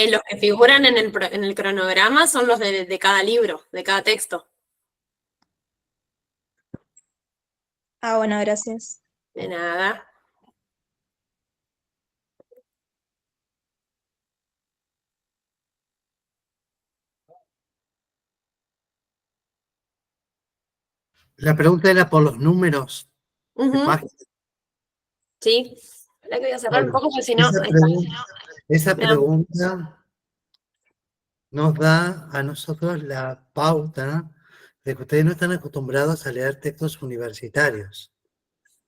Los que figuran en el cronograma son los de cada libro, de cada texto. Ah, bueno, gracias. De nada. La pregunta era por los números de páginas. Sí. La que voy a cerrar un Bueno, poco porque si no. esa pregunta nos da a nosotros la pauta de que ustedes no están acostumbrados a leer textos universitarios.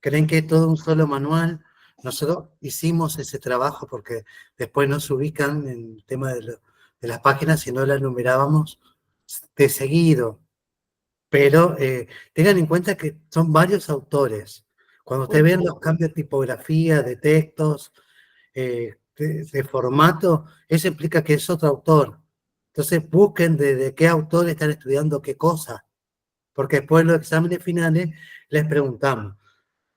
Creen que es todo un solo manual. Nosotros hicimos ese trabajo porque después nos ubican en el tema de las páginas y no las numerábamos de seguido. Pero tengan en cuenta que son varios autores. Cuando ustedes ven los cambios de tipografía, de textos, de formato, eso implica que es otro autor. Entonces busquen de qué autor están estudiando qué cosa, porque después en los exámenes finales les preguntamos,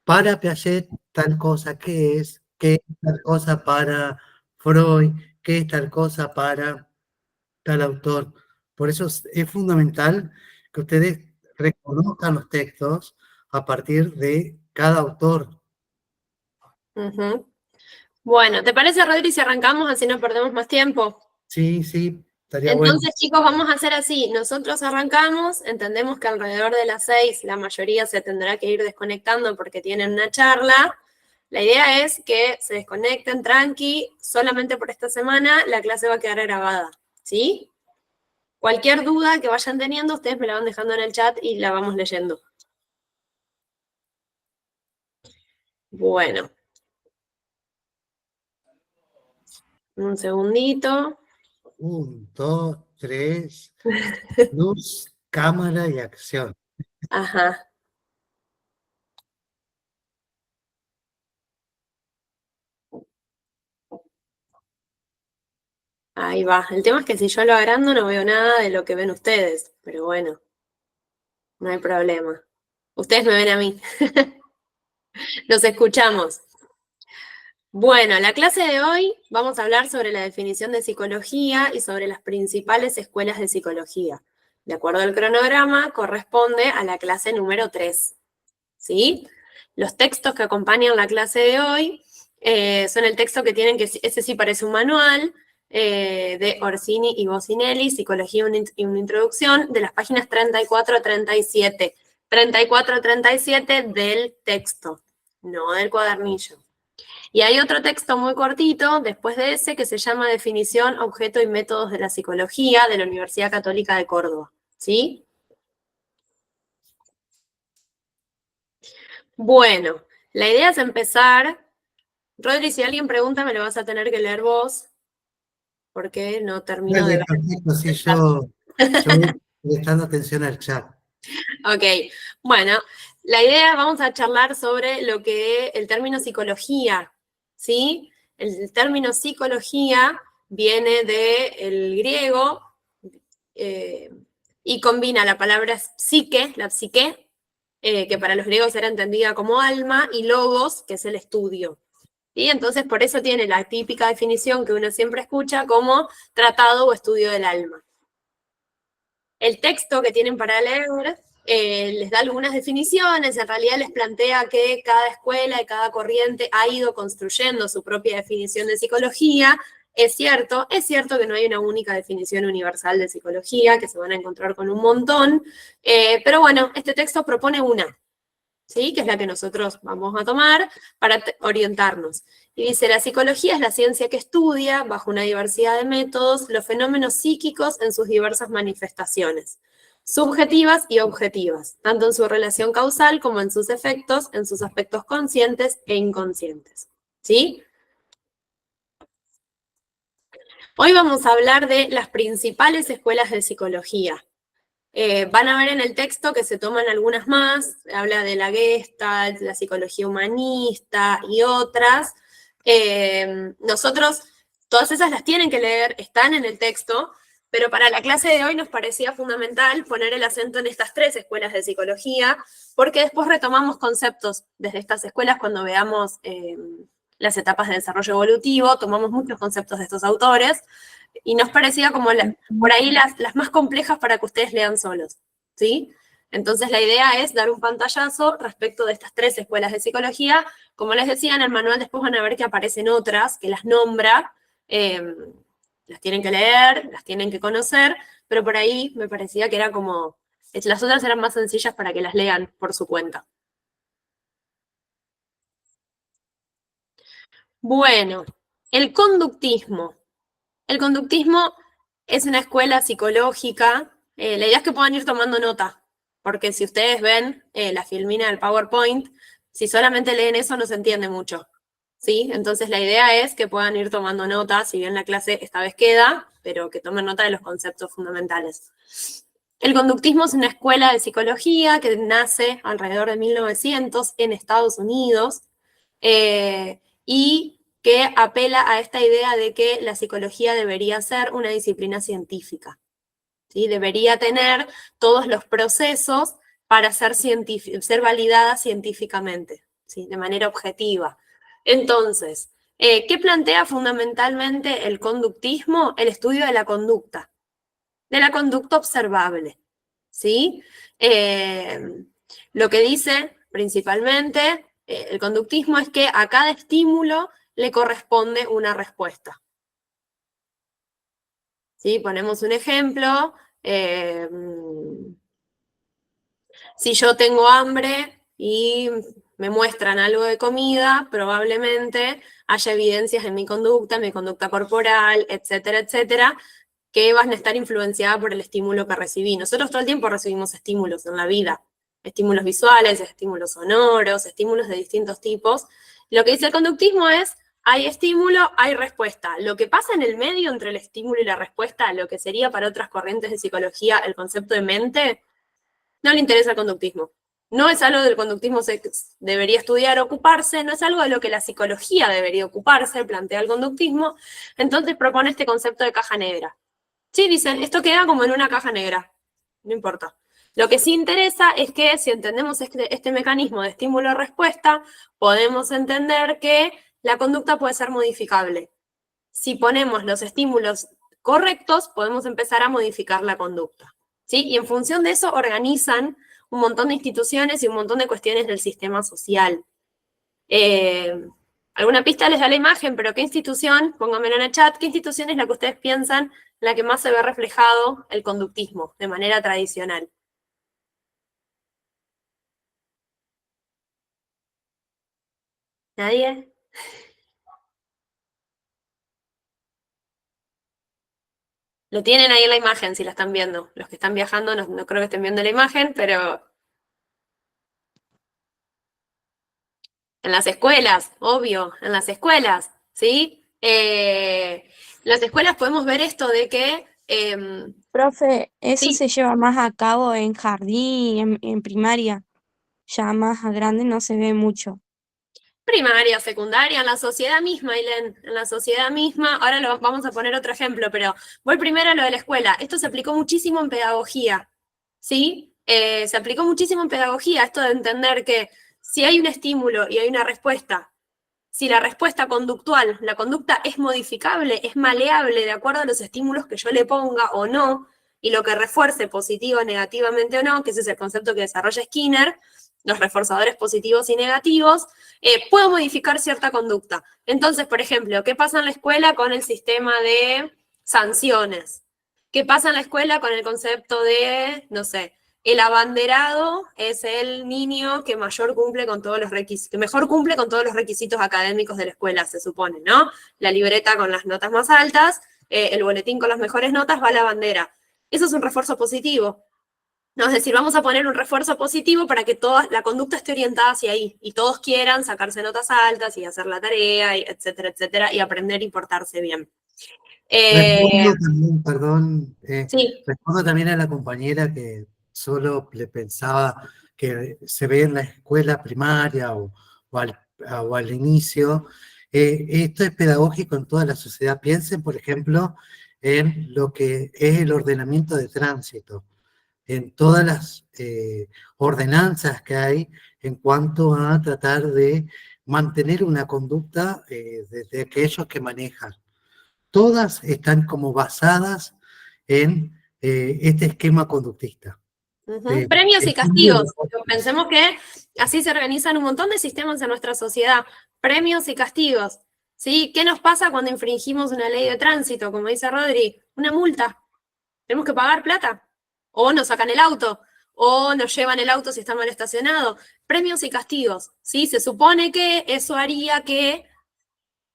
para Piaget tal cosa, ¿qué es? ¿Qué es tal cosa para Freud? ¿Qué es tal cosa para tal autor? Por eso es fundamental que ustedes reconozcan los textos a partir de cada autor. Bueno, ¿te parece, Rodri, si arrancamos así no perdemos más tiempo? Sí, estaría bueno. Entonces, chicos, vamos a hacer así. Nosotros arrancamos, entendemos que alrededor de las 6 la mayoría se tendrá que ir desconectando porque tienen una charla. La idea es que se desconecten tranqui, solamente por esta semana la clase va a quedar grabada, ¿sí? Cualquier duda que vayan teniendo, ustedes me la van dejando en el chat y la vamos leyendo. Bueno. Un segundito. 1, 2, 3, luz, cámara y acción. Ajá. Ahí va. El tema es que si yo lo agrando no veo nada de lo que ven ustedes, pero bueno, no hay problema. Ustedes me ven a mí. Nos escuchamos. Bueno, la clase de hoy vamos a hablar sobre la definición de psicología y sobre las principales escuelas de psicología. De acuerdo al cronograma, corresponde a la clase número 3. ¿Sí? Los textos que acompañan la clase de hoy son el texto que tienen, que ese sí parece un manual, de Orsini y Bocinelli, Psicología y una introducción, de las páginas 34 a 37. 34 a 37 del texto, no del cuadernillo. Y hay otro texto muy cortito, después de ese, que se llama Definición, Objeto y Métodos de la Psicología, de la Universidad Católica de Córdoba. ¿Sí? Bueno, la idea es empezar. Rodri, si alguien pregunta, me lo vas a tener que leer vos, porque no termino de ver. Perfecto, sí, yo voy prestando atención al chat. Ok, bueno, la idea, vamos a charlar sobre lo que el término psicología, ¿sí? El término psicología viene del griego y combina la palabra psique, la psique, que para los griegos era entendida como alma, y logos, que es el estudio. ¿Sí? Entonces, por eso tiene la típica definición que uno siempre escucha como tratado o estudio del alma. El texto que tienen para leer les da algunas definiciones, en realidad les plantea que cada escuela y cada corriente ha ido construyendo su propia definición de psicología. Es cierto que no hay una única definición universal de psicología, que se van a encontrar con un montón, pero bueno, este texto propone una, ¿sí? Que es la que nosotros vamos a tomar para orientarnos. Y dice, la psicología es la ciencia que estudia, bajo una diversidad de métodos, los fenómenos psíquicos en sus diversas manifestaciones, subjetivas y objetivas, tanto en su relación causal como en sus efectos, en sus aspectos conscientes e inconscientes. ¿Sí? Hoy vamos a hablar de las principales escuelas de psicología. Van a ver en el texto que se toman algunas más, habla de la Gestalt, la psicología humanista y otras. Nosotros, todas esas las tienen que leer, están en el texto, pero para la clase de hoy nos parecía fundamental poner el acento en estas 3 escuelas de psicología, porque después retomamos conceptos desde estas escuelas cuando veamos las etapas de desarrollo evolutivo, tomamos muchos conceptos de estos autores, y nos parecía como por ahí las más complejas para que ustedes lean solos, ¿sí? Entonces la idea es dar un pantallazo respecto de estas 3 escuelas de psicología. Como les decía, en el manual después van a ver que aparecen otras, que las nombra, las tienen que leer, las tienen que conocer, pero por ahí me parecía que era como, las otras eran más sencillas para que las lean por su cuenta. Bueno, el conductismo. El conductismo es una escuela psicológica. La idea es que puedan ir tomando nota, porque si ustedes ven la filmina del PowerPoint, si solamente leen eso no se entiende mucho, ¿sí? Entonces la idea es que puedan ir tomando nota, si bien la clase esta vez queda, pero que tomen nota de los conceptos fundamentales. El conductismo es una escuela de psicología que nace alrededor de 1900 en Estados Unidos, y que apela a esta idea de que la psicología debería ser una disciplina científica, ¿sí? Debería tener todos los procesos para ser validada científicamente, ¿sí? De manera objetiva. Entonces, ¿qué plantea fundamentalmente el conductismo? El estudio de la conducta observable, ¿sí? Lo que dice principalmente el conductismo es que a cada estímulo le corresponde una respuesta. ¿Sí? Ponemos un ejemplo. Si yo tengo hambre y me muestran algo de comida, probablemente haya evidencias en mi conducta corporal, etcétera, etcétera, que van a estar influenciadas por el estímulo que recibí. Nosotros todo el tiempo recibimos estímulos en la vida, estímulos visuales, estímulos sonoros, estímulos de distintos tipos. Lo que dice el conductismo es, hay estímulo, hay respuesta. Lo que pasa en el medio entre el estímulo y la respuesta, lo que sería para otras corrientes de psicología el concepto de mente, no le interesa el conductismo. No es algo del conductismo se debería estudiar, ocuparse, no es algo de lo que la psicología debería ocuparse, plantea el conductismo, entonces propone este concepto de caja negra. Sí, dicen, esto queda como en una caja negra, no importa. Lo que sí interesa es que si entendemos este mecanismo de estímulo-respuesta, podemos entender que la conducta puede ser modificable. Si ponemos los estímulos correctos, podemos empezar a modificar la conducta, ¿sí? Y en función de eso organizan un montón de instituciones y un montón de cuestiones del sistema social. Alguna pista les da la imagen, pero ¿qué institución? Pónganmelo en el chat. ¿Qué institución es la que ustedes piensan en la que más se ve reflejado el conductismo de manera tradicional? ¿Nadie? Lo tienen ahí en la imagen si la están viendo. Los que están viajando no creo que estén viendo la imagen, pero en las escuelas, obvio, en las escuelas, ¿sí? En las escuelas podemos ver esto de que... Profe, eso sí, se lleva más a cabo en jardín, en primaria. Ya más a grande no se ve mucho. primaria, secundaria, en la sociedad misma, Ailén, en la sociedad misma. Ahora vamos a poner otro ejemplo, pero voy primero a lo de la escuela. Esto se aplicó muchísimo en pedagogía, ¿sí? Se aplicó muchísimo en pedagogía, esto de entender que si hay un estímulo y hay una respuesta, si la respuesta conductual, la conducta es modificable, es maleable de acuerdo a los estímulos que yo le ponga o no, y lo que refuerce positivo, negativamente o no, que ese es el concepto que desarrolla Skinner, los reforzadores positivos y negativos, puedo modificar cierta conducta. Entonces, por ejemplo, ¿qué pasa en la escuela con el sistema de sanciones? ¿Qué pasa en la escuela con el concepto de, no sé, el abanderado es el niño que mayor cumple con todos los requisitos, que mejor cumple con todos los requisitos académicos de la escuela, se supone, ¿no? La libreta con las notas más altas, el boletín con las mejores notas, va a la bandera. Eso es un refuerzo positivo. No, es decir, vamos a poner un refuerzo positivo para que toda la conducta esté orientada hacia ahí y todos quieran sacarse notas altas y hacer la tarea, y etcétera, y aprender y portarse bien. Respondo también, perdón, Sí, respondo también a la compañera que solo le pensaba que se ve en la escuela primaria o al inicio. Esto es pedagógico en toda la sociedad. Piensen, por ejemplo, en lo que es el ordenamiento de tránsito, en todas las ordenanzas que hay en cuanto a tratar de mantener una conducta de aquellos que manejan. todas están como basadas en este esquema conductista. Ujú. Premios y Estudio de castigos. Pensemos que así se organizan un montón de sistemas en nuestra sociedad. Premios y castigos. ¿Sí? ¿Qué nos pasa cuando infringimos una ley de tránsito? Como dice Rodri, una multa. Tenemos que pagar plata. O nos sacan el auto. O nos llevan el auto si está mal estacionado. Premios y castigos. ¿Sí? Se supone que eso haría que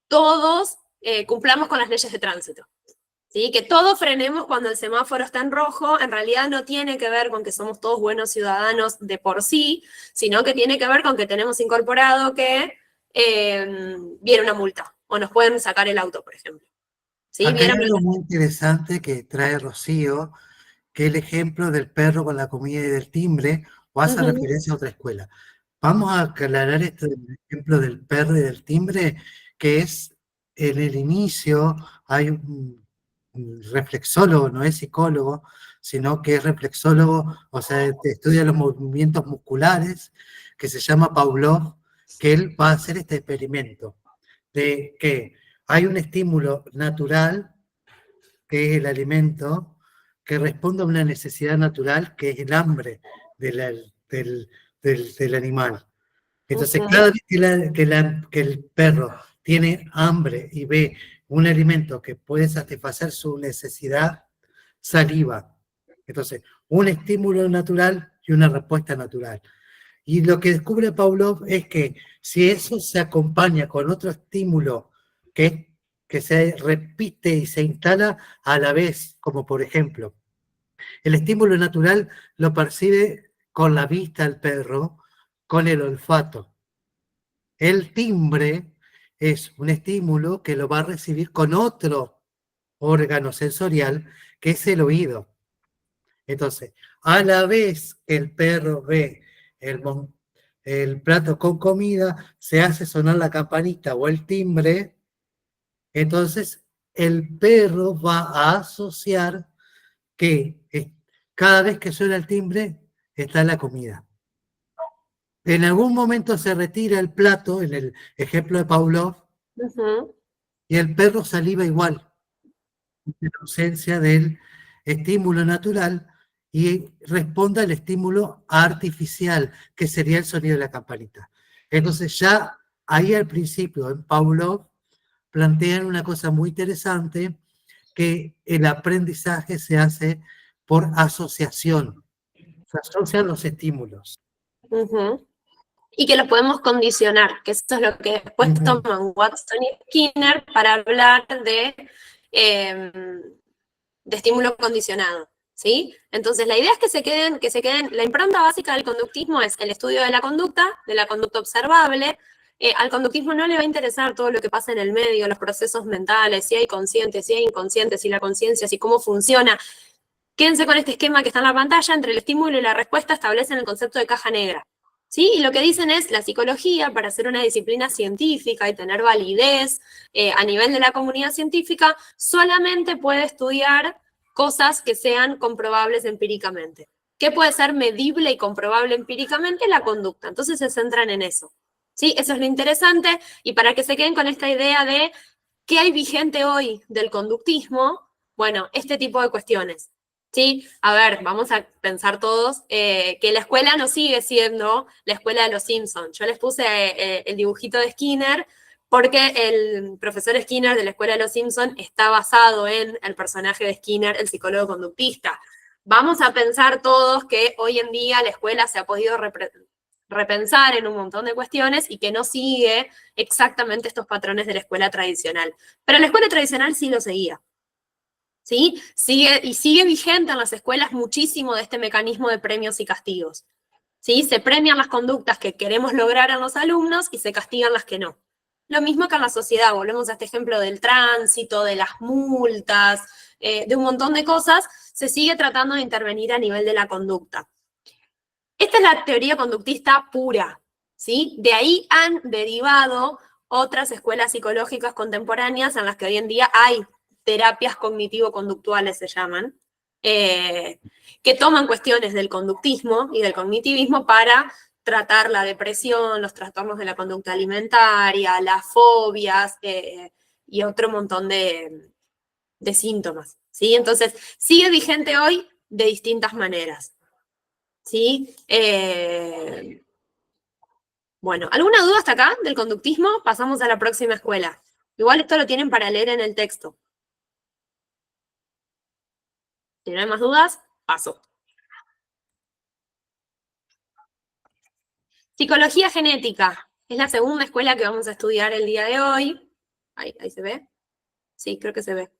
todos cumplamos con las leyes de tránsito. ¿Sí? Que todos frenemos cuando el semáforo está en rojo, en realidad no tiene que ver con que somos todos buenos ciudadanos de por sí, sino que tiene que ver con que tenemos incorporado que viene una multa, o nos pueden sacar el auto, por ejemplo. ¿Sí? Acá hay Viene algo muy interesante que trae Rocío, que es el ejemplo del perro con la comida y del timbre, o hace referencia a otra escuela. Vamos a aclarar esto del ejemplo del perro y del timbre, que es en el inicio, hay un reflexólogo, no es psicólogo, sino que es reflexólogo, o sea, estudia los movimientos musculares, que se llama Pavlov, que él va a hacer este experimento de que hay un estímulo natural, que es el alimento, que responde a una necesidad natural, que es el hambre del animal. Entonces, cada vez que el perro tiene hambre y ve un alimento que puede satisfacer su necesidad, saliva. Entonces, un estímulo natural y una respuesta natural. Y lo que descubre Pavlov es que si eso se acompaña con otro estímulo que se repite y se instala a la vez, como por ejemplo, el estímulo natural lo percibe con la vista el perro, con el olfato. El timbre es un estímulo que lo va a recibir con otro órgano sensorial, que es el oído. Entonces, a la vez que el perro ve el plato con comida, se hace sonar la campanita o el timbre, entonces el perro va a asociar que cada vez que suena el timbre está la comida. En algún momento se retira el plato, en el ejemplo de Pavlov, y el perro saliva igual, en ausencia del estímulo natural, y responde al estímulo artificial, que sería el sonido de la campanita. Entonces ya ahí al principio, en Pavlov, plantean una cosa muy interesante, que el aprendizaje se hace por asociación. Se asocian los estímulos. Y que los podemos condicionar, que eso es lo que después toman Watson y Skinner para hablar de estímulo condicionado. ¿Sí? Entonces, la idea es que se queden, la impronta básica del conductismo es el estudio de la conducta observable. Al conductismo no le va a interesar todo lo que pasa en el medio, los procesos mentales, si hay conscientes, si hay inconscientes, si la conciencia, si cómo funciona. Quédense con este esquema que está en la pantalla, entre el estímulo y la respuesta establecen el concepto de caja negra. ¿Sí? Y lo que dicen es, la psicología, para ser una disciplina científica y tener validez a nivel de la comunidad científica, solamente puede estudiar cosas que sean comprobables empíricamente. ¿Qué puede ser medible y comprobable empíricamente? La conducta. Entonces se centran en eso. ¿Sí? Eso es lo interesante, y para que se queden con esta idea de qué hay vigente hoy del conductismo, bueno, este tipo de cuestiones. ¿Sí? A ver, vamos a pensar todos que la escuela no sigue siendo la escuela de los Simpsons. Yo les puse el dibujito de Skinner porque el profesor Skinner de la escuela de los Simpsons está basado en el personaje de Skinner, el psicólogo conductista. Vamos a pensar todos que hoy en día la escuela se ha podido repensar en un montón de cuestiones y que no sigue exactamente estos patrones de la escuela tradicional. Pero la escuela tradicional sí lo seguía. ¿Sí? Sigue vigente en las escuelas muchísimo de este mecanismo de premios y castigos. ¿Sí? Se premian las conductas que queremos lograr en los alumnos y se castigan las que no. Lo mismo que en la sociedad, volvemos a este ejemplo del tránsito, de las multas, de un montón de cosas, se sigue tratando de intervenir a nivel de la conducta. Esta es la teoría conductista pura, ¿sí? De ahí han derivado otras escuelas psicológicas contemporáneas en las que hoy en día hay terapias cognitivo-conductuales, se llaman, que toman cuestiones del conductismo y del cognitivismo para tratar la depresión, los trastornos de la conducta alimentaria, las fobias y otro montón de de síntomas, ¿sí? Entonces, sigue vigente hoy de distintas maneras, ¿sí? Bueno, ¿alguna duda hasta acá del conductismo? Pasamos a la próxima escuela. Igual esto lo tienen para leer en el texto. Si no hay más dudas, paso. Psicología genética. Es la segunda escuela que vamos a estudiar el día de hoy. Ahí se ve. Sí, creo que se ve.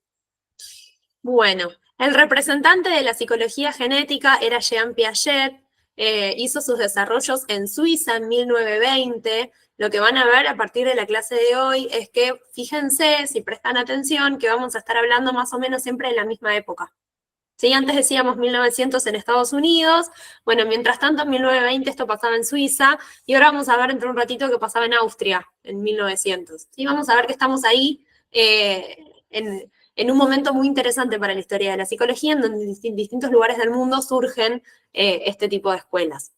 Bueno, el representante de la psicología genética era Jean Piaget. Hizo sus desarrollos en Suiza en 1920. Lo que van a ver a partir de la clase de hoy es que, fíjense, si prestan atención, que vamos a estar hablando más o menos siempre de la misma época. ¿Sí? Antes decíamos 1900 en Estados Unidos, bueno, mientras tanto en 1920 esto pasaba en Suiza, y ahora vamos a ver dentro de un ratito que pasaba en Austria en 1900. ¿Sí? Vamos a ver que estamos ahí en un momento muy interesante para la historia de la psicología, en donde en distintos lugares del mundo surgen este tipo de escuelas.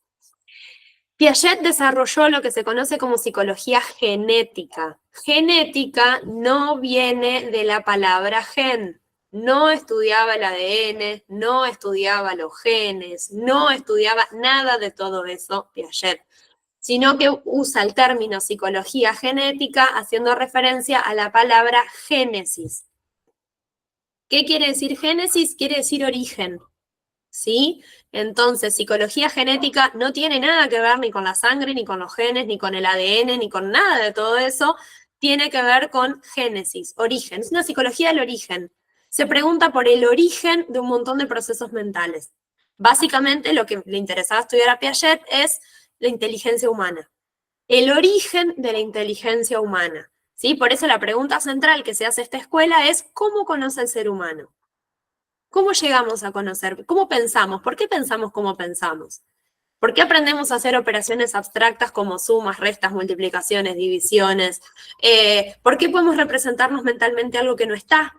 Piaget desarrolló lo que se conoce como psicología genética. Genética no viene de la palabra gen. No estudiaba el ADN, no estudiaba los genes, no estudiaba nada de todo eso Piaget, sino que usa el término psicología genética haciendo referencia a la palabra génesis. ¿Qué quiere decir génesis? Quiere decir origen, ¿sí? Entonces, psicología genética no tiene nada que ver ni con la sangre, ni con los genes, ni con el ADN, ni con nada de todo eso. Tiene que ver con génesis, origen. Es una psicología del origen. Se pregunta por el origen de un montón de procesos mentales. Básicamente, lo que le interesaba estudiar a Piaget es la inteligencia humana. El origen de la inteligencia humana, ¿sí? Por eso la pregunta central que se hace a esta escuela es ¿cómo conoce el ser humano? ¿Cómo llegamos a conocer? ¿Cómo pensamos? ¿Por qué pensamos como pensamos? ¿Por qué aprendemos a hacer operaciones abstractas como sumas, restas, multiplicaciones, divisiones? ¿Por qué podemos representarnos mentalmente algo que no está?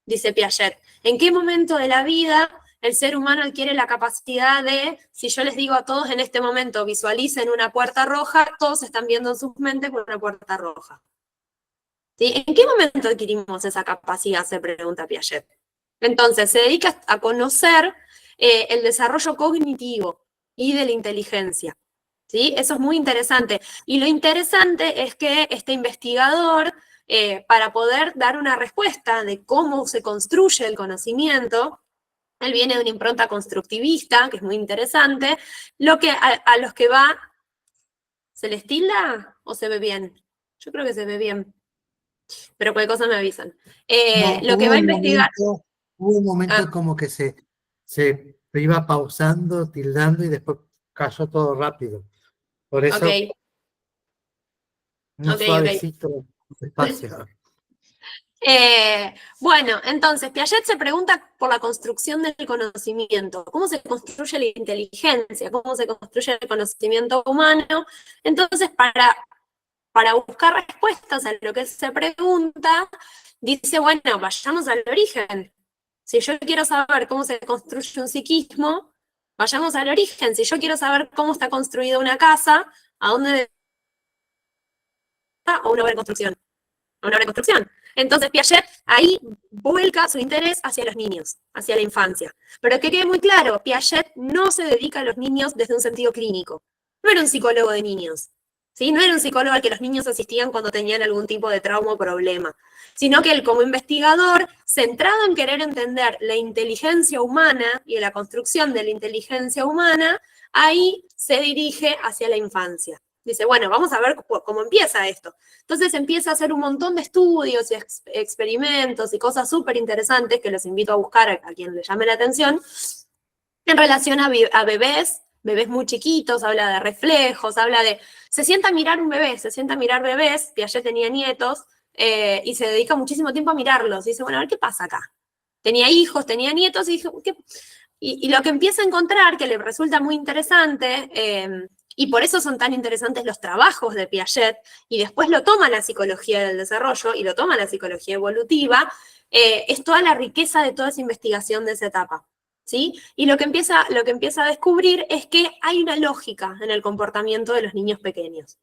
Dice Piaget. ¿En qué momento de la vida el ser humano adquiere la capacidad de, si yo les digo a todos en este momento, visualicen una puerta roja, todos están viendo en sus mentes una puerta roja? ¿Sí? ¿En qué momento adquirimos esa capacidad? Se pregunta Piaget. Entonces, se dedica a conocer el desarrollo cognitivo y de la inteligencia, ¿sí? Eso es muy interesante. Y lo interesante es que este investigador, para poder dar una respuesta de cómo se construye el conocimiento, él viene de una impronta constructivista, que es muy interesante, lo que a los que va... ¿Se les tilda o se ve bien? Yo creo que se ve bien, pero cualquier cosa me avisan. No, Lo que va a investigar... Hubo un momento como que se iba pausando, tildando y después cayó todo rápido. Por eso, no suavecito, despacio. Bueno, entonces, Piaget se pregunta por la construcción del conocimiento, cómo se construye la inteligencia, cómo se construye el conocimiento humano. Entonces, para buscar respuestas a lo que se pregunta, dice, bueno, vayamos al origen. Si yo quiero saber cómo se construye un psiquismo, vayamos al origen. Si yo quiero saber cómo está construida una casa, ¿a dónde? A una obra de construcción. A una obra de construcción. Entonces Piaget ahí vuelca su interés hacia los niños, hacia la infancia. Pero que quede muy claro, Piaget no se dedica a los niños desde un sentido clínico. No era un psicólogo de niños, ¿sí? No era un psicólogo al que los niños asistían cuando tenían algún tipo de trauma o problema, sino que él como investigador, centrado en querer entender la inteligencia humana y la construcción de la inteligencia humana, ahí se dirige hacia la infancia. Dice, bueno, vamos a ver cómo empieza esto. Entonces empieza a hacer un montón de estudios y experimentos y cosas súper interesantes que los invito a buscar a quien le llame la atención, en relación a bebés muy chiquitos, habla de reflejos, habla de... Se sienta a mirar un bebé, se sienta a mirar bebés, Piaget tenía nietos, y se dedica muchísimo tiempo a mirarlos. Y dice, bueno, a ver qué pasa acá. Tenía hijos, tenía nietos, y dijo, ¿qué? Y lo que empieza a encontrar, que le resulta muy interesante, y por eso son tan interesantes los trabajos de Piaget, y después lo toma la psicología del desarrollo, y lo toma la psicología evolutiva, es toda la riqueza de toda esa investigación de esa etapa, ¿sí? Y lo que empieza a descubrir es que hay una lógica en el comportamiento de los niños pequeños.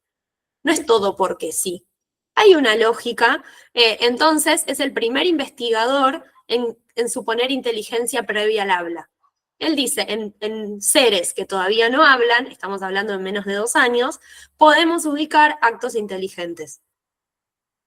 No es todo porque sí. Hay una lógica, entonces es el primer investigador en suponer inteligencia previa al habla. Él dice, en seres que todavía no hablan, estamos hablando de menos de 2 años, podemos ubicar actos inteligentes.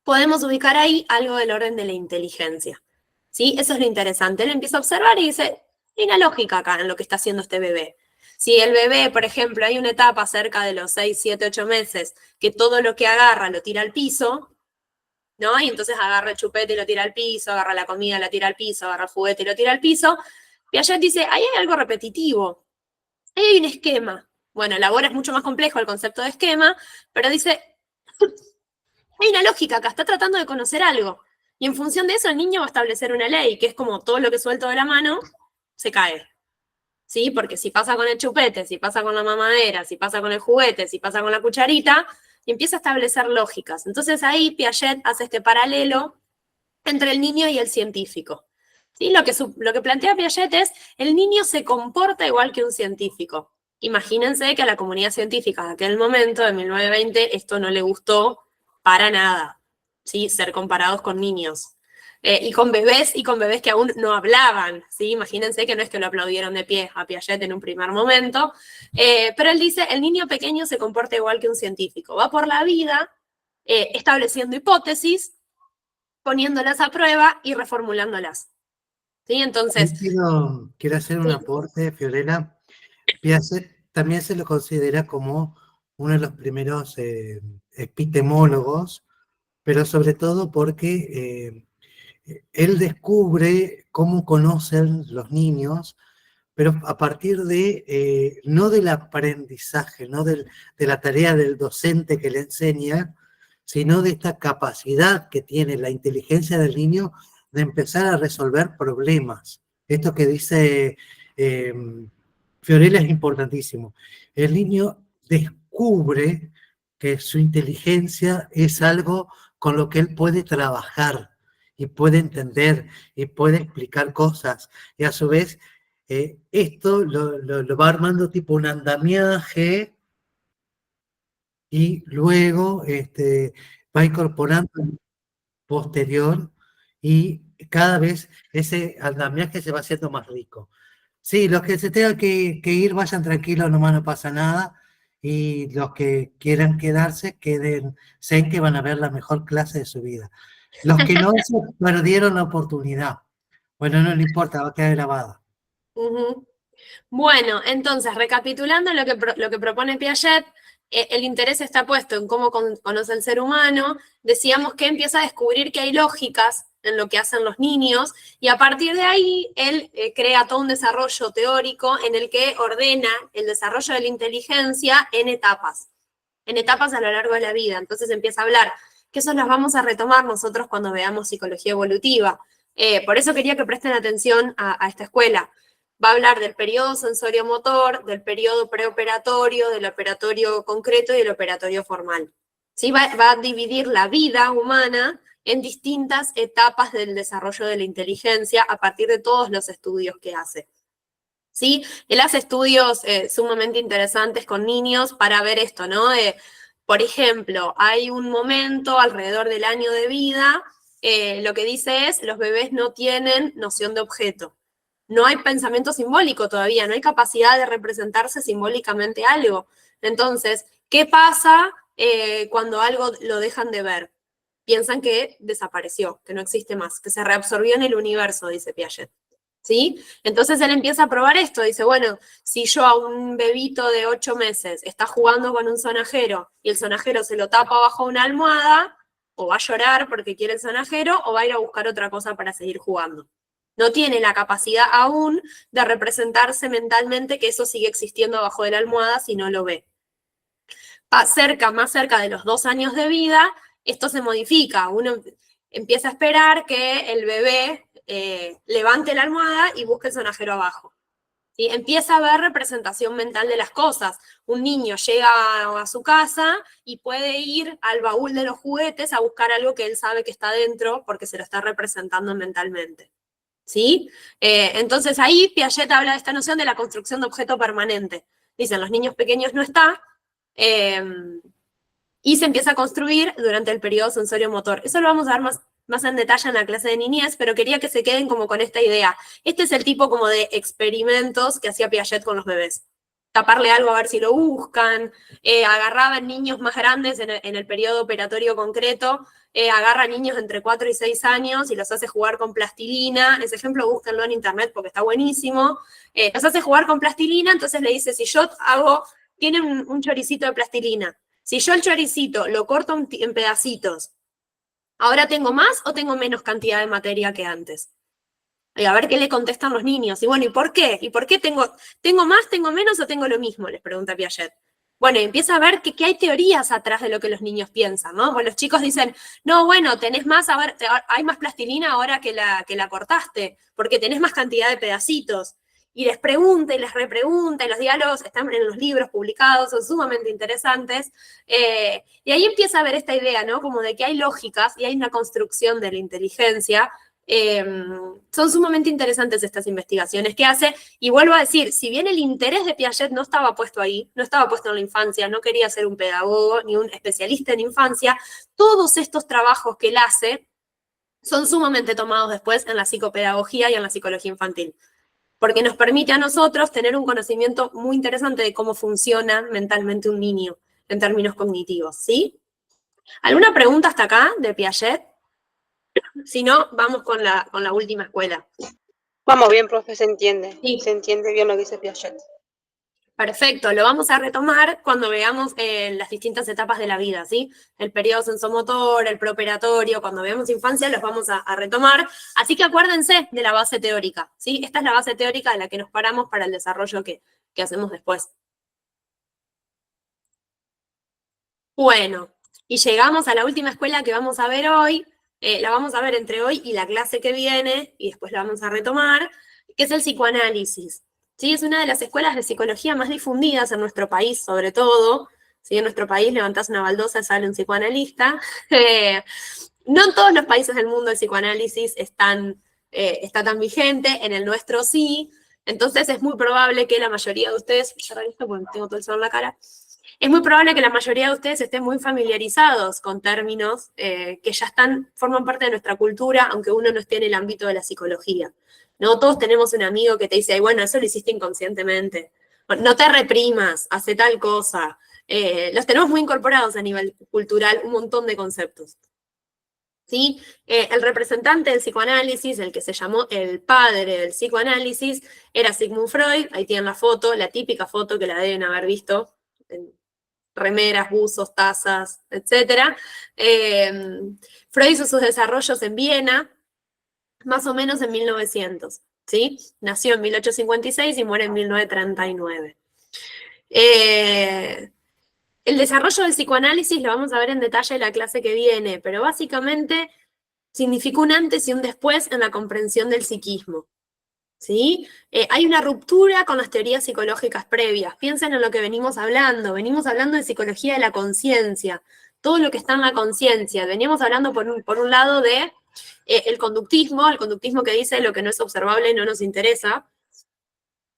Podemos ubicar ahí algo del orden de la inteligencia. ¿Sí? Eso es lo interesante. Él empieza a observar y dice, hay una lógica acá en lo que está haciendo este bebé. Si el bebé, por ejemplo, hay una etapa cerca de los 6, 7, 8 meses que todo lo que agarra lo tira al piso, ¿no? Y entonces agarra el chupete y lo tira al piso, agarra la comida, la tira al piso, agarra el juguete y lo tira al piso. Piaget dice, ahí hay algo repetitivo, ahí hay un esquema. Bueno, elabora, es mucho más complejo el concepto de esquema, pero dice, hay una lógica acá, está tratando de conocer algo. Y en función de eso el niño va a establecer una ley, que es como todo lo que suelto de la mano se cae. ¿Sí? Porque si pasa con el chupete, si pasa con la mamadera, si pasa con el juguete, si pasa con la cucharita, y empieza a establecer lógicas. Entonces ahí Piaget hace este paralelo entre el niño y el científico. ¿Sí? Lo que plantea Piaget es, el niño se comporta igual que un científico. Imagínense que a la comunidad científica de aquel momento, de 1920, esto no le gustó para nada, ¿sí? Ser comparados con niños. Y con bebés que aún no hablaban, ¿sí? Imagínense que no es que lo aplaudieron de pie a Piaget en un primer momento, pero él dice, el niño pequeño se comporta igual que un científico, va por la vida estableciendo hipótesis, poniéndolas a prueba y reformulándolas. ¿Sí? Entonces... Quiero hacer un aporte, Fiorella. Piaget también se lo considera como uno de los primeros epistemólogos, pero sobre todo porque él descubre cómo conocen los niños, pero a partir de, no del aprendizaje, no de la tarea del docente que le enseña, sino de esta capacidad que tiene la inteligencia del niño de empezar a resolver problemas. Esto que dice Fiorella es importantísimo. El niño descubre que su inteligencia es algo con lo que él puede trabajar y puede entender y puede explicar cosas. Y a su vez, esto lo va armando tipo un andamiaje y luego va incorporando posterior y cada vez ese andamiaje se va haciendo más rico. Sí, los que se tengan que ir, vayan tranquilos, nomás no pasa nada. Y los que quieran quedarse, quédense que van a ver la mejor clase de su vida. Los que no, se perdieron la oportunidad. Bueno, no le importa, va a quedar grabada. Bueno, entonces, recapitulando lo que propone Piaget, el interés está puesto en cómo conoce el ser humano. Decíamos que empieza a descubrir que hay lógicas en lo que hacen los niños, y a partir de ahí él crea todo un desarrollo teórico en el que ordena el desarrollo de la inteligencia en etapas a lo largo de la vida. Entonces empieza a hablar, que eso las vamos a retomar nosotros cuando veamos psicología evolutiva. Por eso quería que presten atención a esta escuela. Va a hablar del periodo sensorio-motor, del periodo preoperatorio, del operatorio concreto y del operatorio formal. ¿Sí? Va a dividir la vida humana en distintas etapas del desarrollo de la inteligencia a partir de todos los estudios que hace. ¿Sí? Él hace estudios sumamente interesantes con niños para ver esto, ¿no? Por ejemplo, hay un momento alrededor del año de vida, lo que dice es, los bebés no tienen noción de objeto. No hay pensamiento simbólico todavía, no hay capacidad de representarse simbólicamente algo. Entonces, ¿qué pasa cuando algo lo dejan de ver? Piensan que desapareció, que no existe más, que se reabsorbió en el universo, dice Piaget. ¿Sí? Entonces él empieza a probar esto, dice, bueno, si yo a un bebito de 8 meses está jugando con un sonajero y el sonajero se lo tapa bajo una almohada, o va a llorar porque quiere el sonajero, o va a ir a buscar otra cosa para seguir jugando. No tiene la capacidad aún de representarse mentalmente que eso sigue existiendo abajo de la almohada si no lo ve. Más cerca de los 2 años de vida, esto se modifica. Uno empieza a esperar que el bebé levante la almohada y busque el sonajero abajo. ¿Sí? Empieza a haber representación mental de las cosas. Un niño llega a su casa y puede ir al baúl de los juguetes a buscar algo que él sabe que está dentro porque se lo está representando mentalmente. ¿Sí? Entonces ahí Piaget habla de esta noción de la construcción de objeto permanente. Dicen, los niños pequeños no está, y se empieza a construir durante el periodo sensorio-motor. Eso lo vamos a ver más más en detalle en la clase de niñez, pero quería que se queden como con esta idea. Este es el tipo como de experimentos que hacía Piaget con los bebés. Taparle algo a ver si lo buscan, agarraban niños más grandes en el periodo operatorio concreto, agarra niños entre 4 y 6 años y los hace jugar con plastilina. Ese ejemplo búsquenlo en internet porque está buenísimo. Los hace jugar con plastilina, entonces le dice, si yo tiene un choricito de plastilina, si yo el choricito lo corto en pedacitos, ¿ahora tengo más o tengo menos cantidad de materia que antes? Y a ver qué le contestan los niños. Y bueno, ¿y por qué? ¿Y por qué tengo más, tengo menos o tengo lo mismo? Les pregunta Piaget. Bueno, y empieza a ver que hay teorías atrás de lo que los niños piensan, ¿no? Bueno, los chicos dicen, no, bueno, tenés más, a ver, hay más plastilina ahora que la cortaste, porque tenés más cantidad de pedacitos. Y les pregunta y les repregunta, y los diálogos están en los libros publicados, son sumamente interesantes. Y ahí empieza a ver esta idea, ¿no? Como de que hay lógicas y hay una construcción de la inteligencia. Son sumamente interesantes estas investigaciones que hace, y vuelvo a decir, si bien el interés de Piaget no estaba puesto ahí, no estaba puesto en la infancia, no quería ser un pedagogo ni un especialista en infancia, todos estos trabajos que él hace son sumamente tomados después en la psicopedagogía y en la psicología infantil, porque nos permite a nosotros tener un conocimiento muy interesante de cómo funciona mentalmente un niño en términos cognitivos, ¿sí? ¿Alguna pregunta hasta acá de Piaget? Si no, vamos con la última escuela. Vamos bien, profe, se entiende. Sí. Se entiende bien lo que dice Piaget. Perfecto, lo vamos a retomar cuando veamos las distintas etapas de la vida, ¿sí? El periodo sensomotor, el preoperatorio, cuando veamos infancia los vamos a retomar. Así que acuérdense de la base teórica, ¿sí? Esta es la base teórica de la que nos paramos para el desarrollo que hacemos después. Bueno, y llegamos a la última escuela que vamos a ver hoy. La vamos a ver entre hoy y la clase que viene, y después la vamos a retomar, que es el psicoanálisis. ¿Sí? Es una de las escuelas de psicología más difundidas en nuestro país, sobre todo. Si en nuestro país levantás una baldosa y sale un psicoanalista. No en todos los países del mundo el psicoanálisis está tan vigente, en el nuestro sí. Entonces es muy probable que la mayoría de ustedes, cerrar esto porque tengo todo el sol en la cara, es muy probable que la mayoría de ustedes estén muy familiarizados con términos que ya forman parte de nuestra cultura, aunque uno no esté en el ámbito de la psicología. ¿No? Todos tenemos un amigo que te dice, ay, bueno, eso lo hiciste inconscientemente. No te reprimas, hace tal cosa. Los tenemos muy incorporados a nivel cultural, un montón de conceptos. ¿Sí? El representante del psicoanálisis, el que se llamó el padre del psicoanálisis, era Sigmund Freud. Ahí tienen la foto, la típica foto que la deben haber visto en remeras, buzos, tazas, etc. Freud hizo sus desarrollos en Viena, más o menos en 1900, ¿sí? Nació en 1856 y muere en 1939. El desarrollo del psicoanálisis lo vamos a ver en detalle en la clase que viene, pero básicamente significó un antes y un después en la comprensión del psiquismo. ¿Sí? Hay una ruptura con las teorías psicológicas previas. Piensen en lo que venimos hablando de psicología de la conciencia, todo lo que está en la conciencia. Veníamos hablando por un lado de el conductismo que dice lo que no es observable no nos interesa.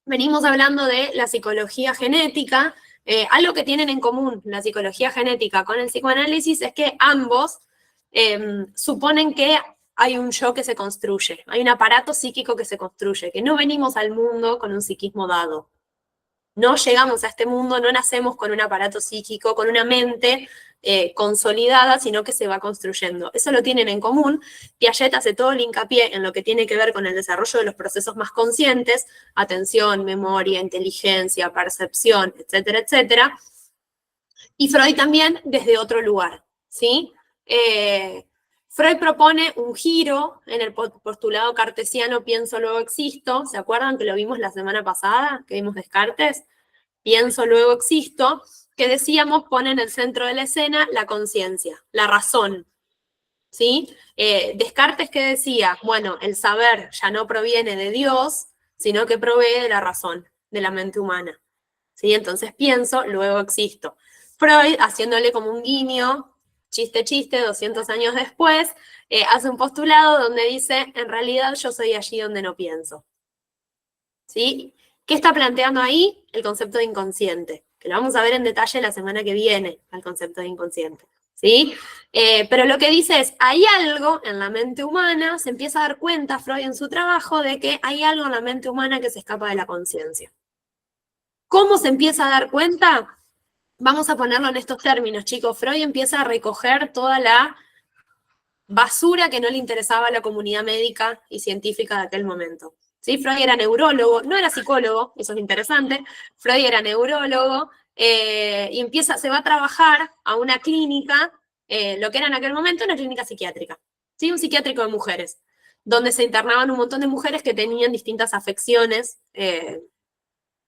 Venimos hablando de la psicología genética. Algo que tienen en común la psicología genética con el psicoanálisis es que ambos suponen que hay un yo que se construye, hay un aparato psíquico que se construye, que no venimos al mundo con un psiquismo dado. No llegamos a este mundo, no nacemos con un aparato psíquico, con una mente consolidada, sino que se va construyendo. Eso lo tienen en común. Piaget hace todo el hincapié en lo que tiene que ver con el desarrollo de los procesos más conscientes, atención, memoria, inteligencia, percepción, etcétera, etcétera. Y Freud también desde otro lugar, ¿sí? Freud propone un giro en el postulado cartesiano pienso, luego existo. ¿Se acuerdan que lo vimos la semana pasada? Que vimos Descartes. Pienso, luego existo. Que decíamos pone en el centro de la escena la conciencia, la razón. ¿Sí? Descartes, ¿qué decía? Bueno, el saber ya no proviene de Dios, sino que provee de la razón, de la mente humana. ¿Sí? Entonces pienso, luego existo. Freud, haciéndole como un guiño, chiste, 200 años después, hace un postulado donde dice, en realidad yo soy allí donde no pienso. ¿Sí? ¿Qué está planteando ahí? El concepto de inconsciente, que lo vamos a ver en detalle la semana que viene, al concepto de inconsciente. ¿sí? Pero lo que dice es, hay algo en la mente humana, se empieza a dar cuenta Freud en su trabajo de que hay algo en la mente humana que se escapa de la conciencia. ¿Cómo se empieza a dar cuenta? Vamos a ponerlo en estos términos, chicos. Freud empieza a recoger toda la basura que no le interesaba a la comunidad médica y científica de aquel momento. ¿Sí? Freud era neurólogo, no era psicólogo, eso es interesante. Freud era neurólogo y se va a trabajar a una clínica, lo que era en aquel momento una clínica psiquiátrica, ¿sí? Un psiquiátrico de mujeres, donde se internaban un montón de mujeres que tenían distintas afecciones,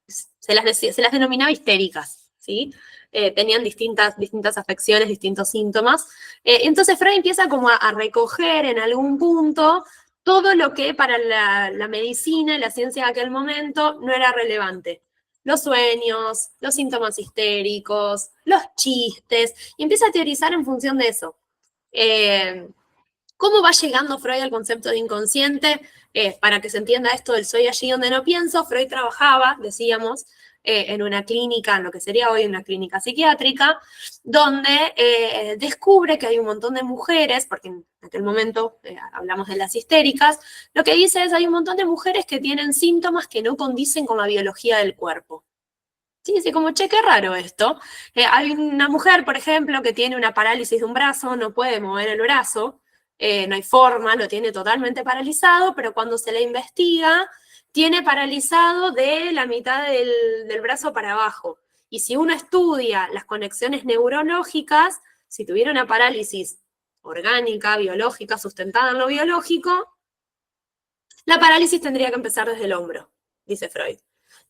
se las denominaba histéricas, ¿sí? Tenían distintas afecciones, distintos síntomas. Entonces Freud empieza como a recoger en algún punto todo lo que para la medicina y la ciencia de aquel momento no era relevante. Los sueños, los síntomas histéricos, los chistes, y empieza a teorizar en función de eso. ¿Cómo va llegando Freud al concepto de inconsciente? Para que se entienda esto del soy allí donde no pienso, Freud trabajaba, decíamos, en una clínica, en lo que sería hoy una clínica psiquiátrica, donde descubre que hay un montón de mujeres, porque en aquel momento hablamos de las histéricas, lo que dice es hay un montón de mujeres que tienen síntomas que no condicen con la biología del cuerpo. Sí, sí, como, che, qué raro esto. Hay una mujer, por ejemplo, que tiene una parálisis de un brazo, no puede mover el brazo, no hay forma, lo tiene totalmente paralizado, pero cuando se le investiga, tiene paralizado de la mitad del brazo para abajo. Y si uno estudia las conexiones neurológicas, si tuviera una parálisis orgánica, biológica, sustentada en lo biológico, la parálisis tendría que empezar desde el hombro, dice Freud.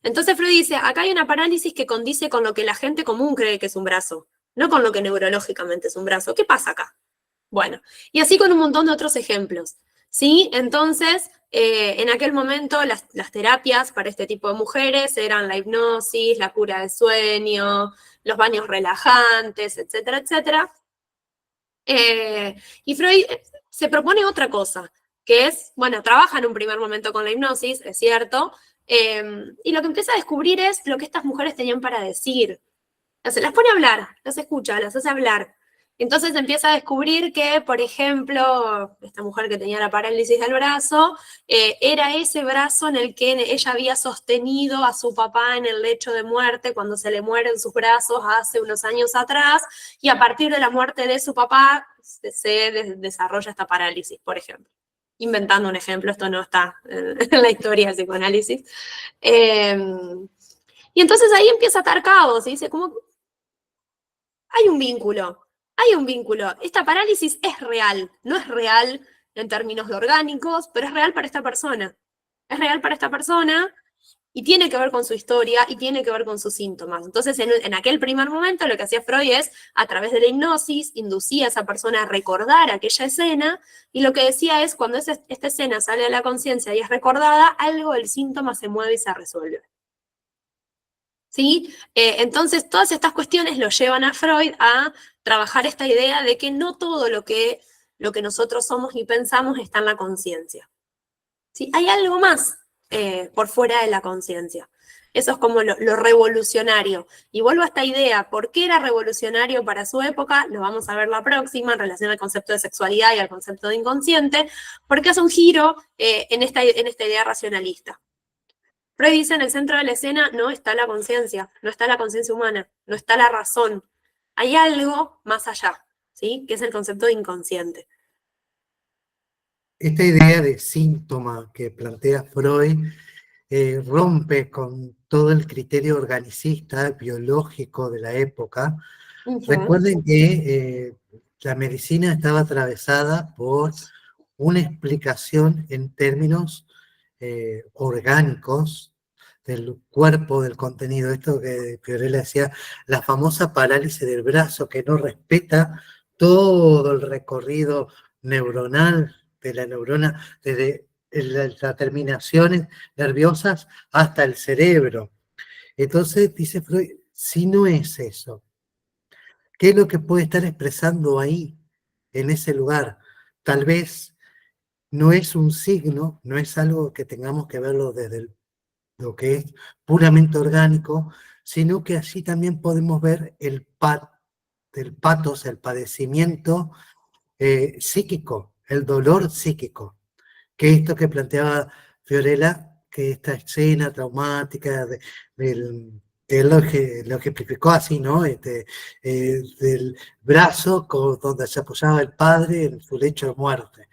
Entonces Freud dice, acá hay una parálisis que condice con lo que la gente común cree que es un brazo, no con lo que neurológicamente es un brazo. ¿Qué pasa acá? Bueno, y así con un montón de otros ejemplos, ¿sí? Entonces, en aquel momento las terapias para este tipo de mujeres eran la hipnosis, la cura del sueño, los baños relajantes, etcétera, etcétera. Y Freud se propone otra cosa, que es, bueno, trabaja en un primer momento con la hipnosis, es cierto, y lo que empieza a descubrir es lo que estas mujeres tenían para decir. Las pone a hablar, las escucha, las hace hablar. Entonces empieza a descubrir que, por ejemplo, esta mujer que tenía la parálisis del brazo, era ese brazo en el que ella había sostenido a su papá en el lecho de muerte cuando se le mueren sus brazos hace unos años atrás, y a partir de la muerte de su papá se desarrolla esta parálisis, por ejemplo. Inventando un ejemplo, esto no está en la historia del psicoanálisis. Y entonces ahí empieza a atar cabos, y dice, como, hay un vínculo. Esta parálisis es real, no es real en términos de orgánicos, pero es real para esta persona. Es real para esta persona y tiene que ver con su historia y tiene que ver con sus síntomas. Entonces, en aquel primer momento, lo que hacía Freud es, a través de la hipnosis, inducía a esa persona a recordar aquella escena, y lo que decía es, cuando esta escena sale a la conciencia y es recordada, algo del síntoma se mueve y se resuelve. ¿Sí? Entonces, todas estas cuestiones lo llevan a Freud a trabajar esta idea de que no todo lo que nosotros somos y pensamos está en la conciencia. ¿Sí? Hay algo más por fuera de la conciencia. Eso es como lo revolucionario. Y vuelvo a esta idea, ¿por qué era revolucionario para su época? Lo vamos a ver la próxima en relación al concepto de sexualidad y al concepto de inconsciente, porque hace un giro en esta idea racionalista. Freud dice, en el centro de la escena no está la conciencia, no está la conciencia humana, no está la razón. Hay algo más allá, ¿sí? Que es el concepto de inconsciente. Esta idea de síntoma que plantea Freud rompe con todo el criterio organicista, biológico de la época. Recuerden que la medicina estaba atravesada por una explicación en términos orgánicos del cuerpo, del contenido. Esto que Fiorella decía, la famosa parálisis del brazo, que no respeta todo el recorrido neuronal de la neurona, desde las terminaciones nerviosas hasta el cerebro. Entonces, dice Freud, si no es eso, ¿qué es lo que puede estar expresando ahí, en ese lugar? Tal vez no es un signo, no es algo que tengamos que verlo desde lo que es puramente orgánico, sino que allí también podemos ver el del patos, el padecimiento psíquico, el dolor psíquico, que esto que planteaba Fiorella, que esta escena traumática que él lo ejemplificó así, ¿no? Del brazo donde se apoyaba el padre en su lecho de muerte.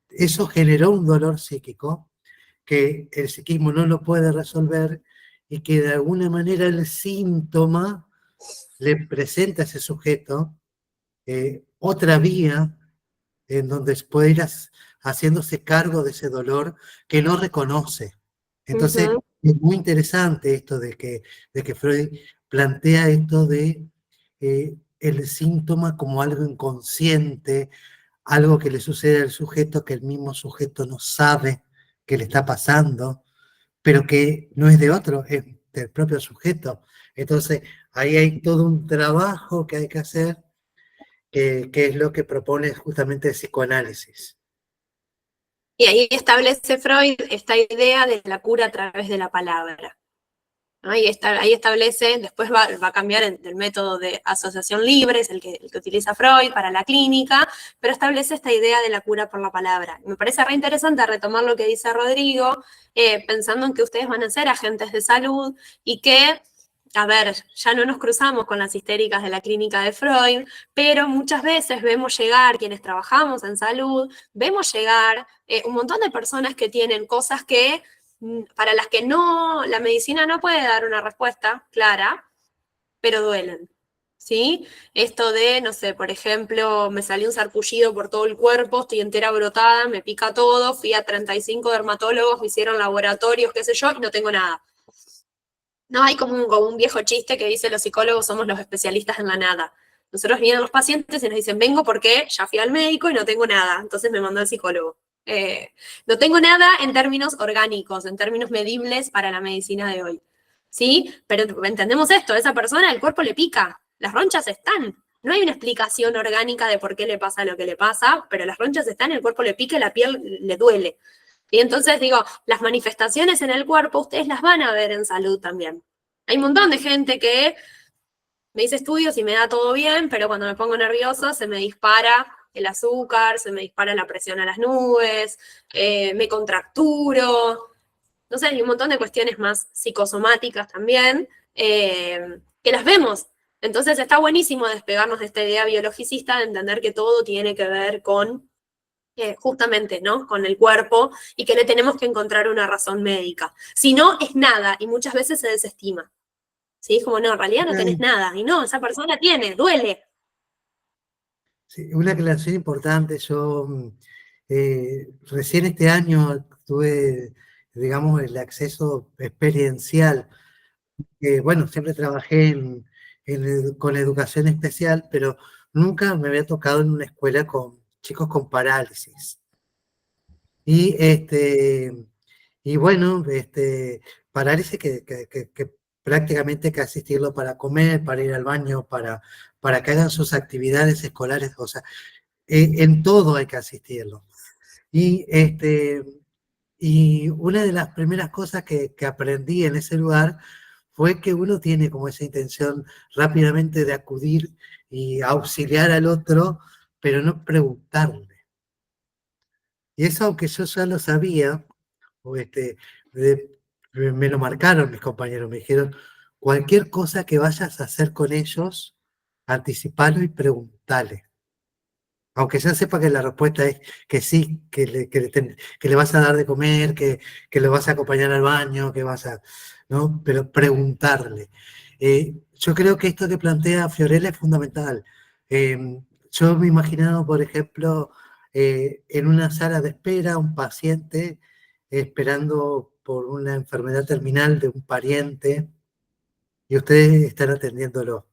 Eso generó un dolor psíquico que el psiquismo no lo puede resolver y que de alguna manera el síntoma le presenta a ese sujeto otra vía en donde puede ir haciéndose cargo de ese dolor que no reconoce. Entonces, Ujú. es muy interesante esto de que Freud plantea esto de el síntoma como algo inconsciente, algo que le sucede al sujeto que el mismo sujeto no sabe que le está pasando, pero que no es de otro, es del propio sujeto. Entonces, ahí hay todo un trabajo que hay que hacer, que es lo que propone justamente el psicoanálisis. Y ahí establece Freud esta idea de la cura a través de la palabra. ¿No? Ahí establece, después va a cambiar el método de asociación libre, es el que utiliza Freud para la clínica, pero establece esta idea de la cura por la palabra. Me parece re interesante retomar lo que dice Rodrigo, pensando en que ustedes van a ser agentes de salud y que, a ver, ya no nos cruzamos con las histéricas de la clínica de Freud, pero muchas veces vemos llegar, quienes trabajamos en salud, vemos llegar un montón de personas que tienen cosas que para las que no, la medicina no puede dar una respuesta clara, pero duelen, ¿sí? Esto de, no sé, por ejemplo, me salió un sarpullido por todo el cuerpo, estoy entera brotada, me pica todo, fui a 35 dermatólogos, me hicieron laboratorios, qué sé yo, y no tengo nada. No, hay como un viejo chiste que dice los psicólogos somos los especialistas en la nada. Nosotros vienen los pacientes y nos dicen, vengo porque ya fui al médico y no tengo nada, entonces me mandó al psicólogo. No tengo nada en términos orgánicos, en términos medibles para la medicina de hoy. ¿Sí? Pero entendemos esto, a esa persona el cuerpo le pica, las ronchas están. No hay una explicación orgánica de por qué le pasa lo que le pasa, pero las ronchas están, el cuerpo le pica y la piel le duele. Y entonces digo, las manifestaciones en el cuerpo ustedes las van a ver en salud también. Hay un montón de gente que me hice estudios y me da todo bien, pero cuando me pongo nerviosa se me dispara el azúcar, se me dispara la presión a las nubes, me contracturo, no sé, hay un montón de cuestiones más psicosomáticas también, que las vemos. Entonces está buenísimo despegarnos de esta idea biologicista de entender que todo tiene que ver con, justamente, ¿no? Con el cuerpo y que le tenemos que encontrar una razón médica. Si no, es nada y muchas veces se desestima. ¿Sí? Como, no, en realidad no tenés nada. Y no, esa persona tiene, duele. Sí, una aclaración importante, yo recién este año tuve, digamos, el acceso experiencial, bueno, siempre trabajé con educación especial, pero nunca me había tocado en una escuela con chicos con parálisis. Y, y bueno, parálisis que prácticamente hay que asistirlo para comer, para ir al baño, para que hagan sus actividades escolares, o sea, en todo hay que asistirlo. Y, y una de las primeras cosas que aprendí en ese lugar fue que uno tiene como esa intención rápidamente de acudir y auxiliar al otro, pero no preguntarle. Y eso, aunque yo ya lo sabía, o me lo marcaron mis compañeros, me dijeron, cualquier cosa que vayas a hacer con ellos, anticipalo y preguntale. Aunque ya sepa que la respuesta es que sí, que le vas a dar de comer, que lo vas a acompañar al baño, que vas a, ¿no? Pero preguntarle. Yo creo que esto que plantea Fiorella es fundamental. Yo me he imaginado, por ejemplo, en una sala de espera, un paciente esperando por una enfermedad terminal de un pariente y ustedes están atendiéndolo.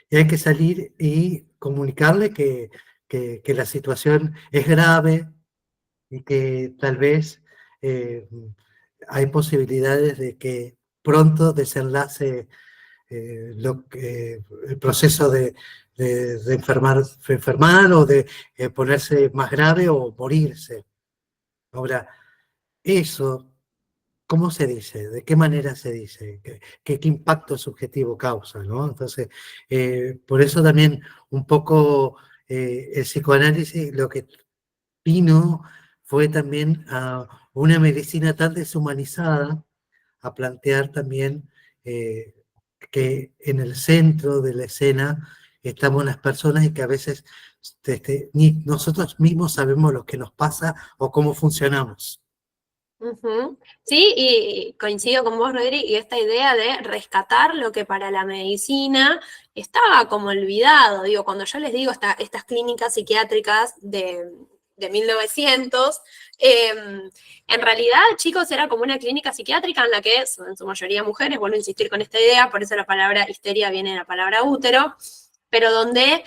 Y hay que salir y comunicarle que la situación es grave y que tal vez hay posibilidades de que pronto desenlace el proceso de enfermar o de ponerse más grave o morirse. Ahora, eso ¿cómo se dice? ¿De qué manera se dice? ¿Qué impacto subjetivo causa, ¿no? Entonces, por eso también un poco el psicoanálisis lo que vino fue también a una medicina tan deshumanizada, a plantear también que en el centro de la escena estamos las personas y que a veces ni nosotros mismos sabemos lo que nos pasa o cómo funcionamos. Ujú. Sí, y coincido con vos, Rodri, y esta idea de rescatar lo que para la medicina estaba como olvidado. Digo, cuando yo les digo estas clínicas psiquiátricas de 1900, en realidad, chicos, era como una clínica psiquiátrica en la que son en su mayoría mujeres, vuelvo a insistir con esta idea, por eso la palabra histeria viene de la palabra útero, pero donde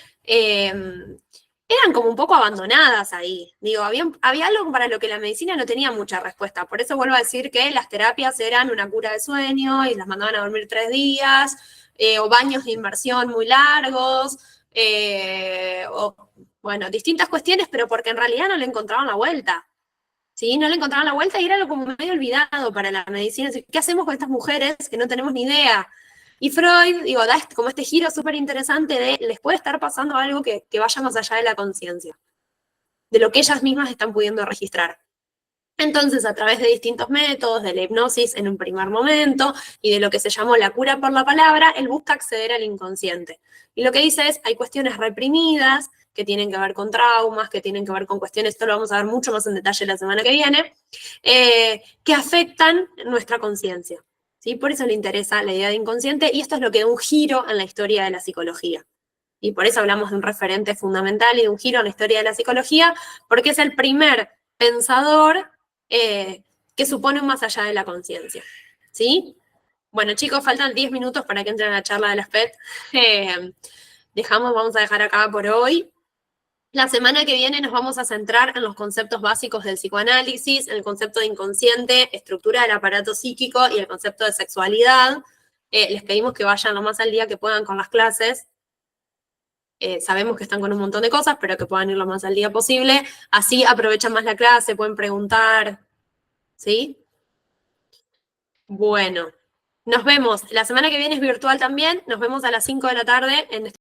eran como un poco abandonadas ahí. Digo, había algo para lo que la medicina no tenía mucha respuesta. Por eso vuelvo a decir que las terapias eran una cura de sueño y las mandaban a dormir 3 días, o baños de inmersión muy largos, o bueno, distintas cuestiones, pero porque en realidad no le encontraban la vuelta. ¿Sí? No le encontraban la vuelta y era algo como medio olvidado para la medicina. ¿Qué hacemos con estas mujeres que no tenemos ni idea? Y Freud, digo, da como este giro súper interesante de les puede estar pasando algo que vaya más allá de la conciencia, de lo que ellas mismas están pudiendo registrar. Entonces, a través de distintos métodos, de la hipnosis en un primer momento y de lo que se llamó la cura por la palabra, él busca acceder al inconsciente. Y lo que dice es, hay cuestiones reprimidas que tienen que ver con traumas, que tienen que ver con cuestiones, esto lo vamos a ver mucho más en detalle la semana que viene, que afectan nuestra conciencia. ¿Sí? Por eso le interesa la idea de inconsciente y esto es lo que da un giro en la historia de la psicología. Y por eso hablamos de un referente fundamental y de un giro en la historia de la psicología, porque es el primer pensador que supone un más allá de la conciencia. ¿Sí? Bueno, chicos, faltan 10 minutos para que entren a la charla de las PET. Vamos a dejar acá por hoy. La semana que viene nos vamos a centrar en los conceptos básicos del psicoanálisis, en el concepto de inconsciente, estructura del aparato psíquico y el concepto de sexualidad. Les pedimos que vayan lo más al día que puedan con las clases. Sabemos que están con un montón de cosas, pero que puedan ir lo más al día posible. Así aprovechan más la clase, pueden preguntar. ¿Sí? Bueno, nos vemos. La semana que viene es virtual también. Nos vemos a las 5 de la tarde en